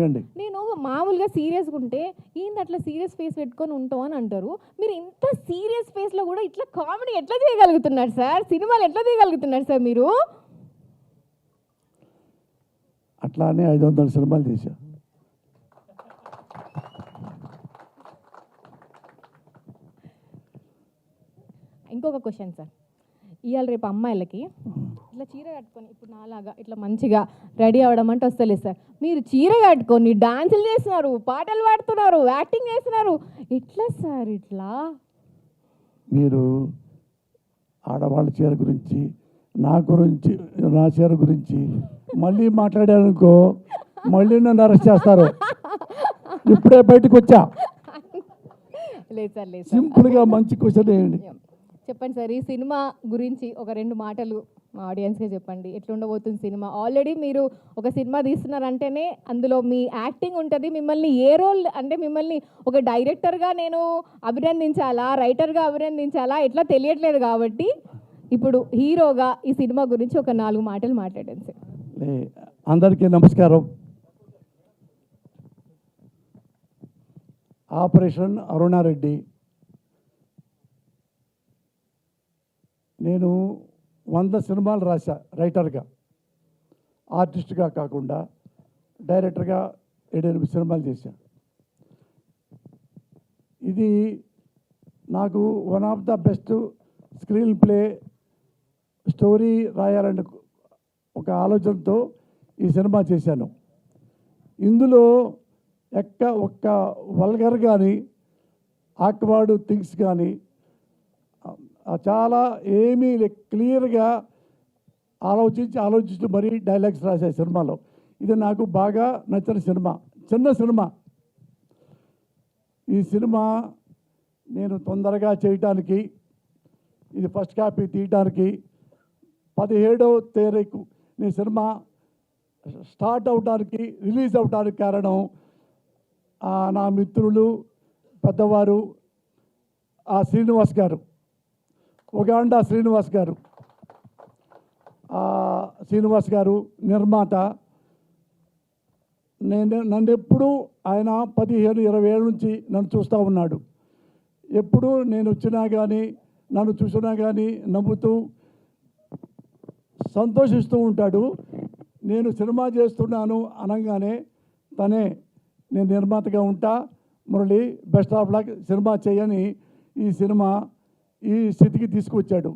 నేను మామూలుగా సీరియస్గా ఉంటే ఏంది అట్లా సీరియస్ ఫేస్ పెట్టుకొని ఉంటావు అని అంటారు. మీరు ఇంత సీరియస్ ఫేస్లో కూడా ఇట్లా కామెడీ ఎట్లా చేయగలుగుతున్నారు సార్? సినిమాలు ఎట్లా తీయగలుగుతున్నారు సార్ మీరు? అట్లానే 500 సినిమాలు తీసా. ఇంకొక క్వశ్చన్ సార్, ఇవాళ రేపు అమ్మాయిలకి ఇట్లా చీర కట్టుకొని ఇప్పుడు నాలాగా ఇట్లా మంచిగా రెడీ అవ్వడం అంటే వస్తలేదు సార్. మీరు చీర కట్టుకొని డాన్సులు చేస్తున్నారు, పాటలు పాడుతున్నారు, యాక్టింగ్ చేస్తున్నారు, ఎట్లా సార్ ఇట్లా? మీరు ఆడవాళ్ళ చీర గురించి, నా చీర గురించి మళ్ళీ మాట్లాడారనుకో, మళ్ళీ నన్ను అరెస్ట్ చేస్తారు. ఇప్పుడే బయటకు వచ్చా. లేదు సార్, లేదు. సింపుల్గా మంచి క్వశ్చన్ వేయండి. చెప్పండి సార్, ఈ సినిమా గురించి ఒక 2 మాటలు మా ఆడియన్స్గా చెప్పండి. ఎట్లుండబోతుంది సినిమా? ఆల్రెడీ మీరు ఒక సినిమా తీస్తున్నారంటేనే అందులో మీ యాక్టింగ్ ఉంటుంది. మిమ్మల్ని ఏ రోల్ అంటే మిమ్మల్ని ఒక డైరెక్టర్గా నేను అభినందించాలా, రైటర్గా అభినందించాలా ఎట్లా తెలియట్లేదు. కాబట్టి ఇప్పుడు హీరోగా ఈ సినిమా గురించి ఒక 4 మాటలు మాట్లాడండి సార్. అందరికీ నమస్కారం. ఆపరేషన్ అరుణారెడ్డి. నేను 100 సినిమాలు రాశా రైటర్గా, ఆర్టిస్ట్గా కాకుండా డైరెక్టర్గా 7-8 సినిమాలు చేశా. ఇది నాకు one of the best screen play story రాయాలని ఒక ఆలోచనతో ఈ సినిమా చేశాను. ఇందులో ఒక్క వల్గర్ కానీ ఆక్వర్డ్ థింగ్స్ కానీ చాలా ఏమీ క్లియర్గా ఆలోచించి మరీ డైలాగ్స్ రాసే సినిమాలో ఇది నాకు బాగా నచ్చిన సినిమా. చిన్న సినిమా. ఈ సినిమా నేను తొందరగా చేయటానికి, ఇది ఫస్ట్ కాపీ తీయటానికి 17వ తారీఖు నేను సినిమా స్టార్ట్ అవడానికి, రిలీజ్ అవడానికి కారణం నా మిత్రులు, పెద్దవారు, శ్రీనివాస్ గారు, ఉగాండా శ్రీనివాస్ గారు నిర్మాత. నన్ను ఎప్పుడు ఆయన 15-20 ఏళ్ళ నుంచి నన్ను చూస్తూ ఉన్నాడు. ఎప్పుడు నేను వచ్చినా కానీ, నన్ను చూసినా కానీ నవ్వుతూ సంతోషిస్తూ ఉంటాడు. నేను సినిమా చేస్తున్నాను అనగానే తనే నేను నిర్మాతగా ఉంటా, Murali best of luck, cinema చేయని ఈ సినిమా ఈ స్థితికి తీసుకొచ్చాడు.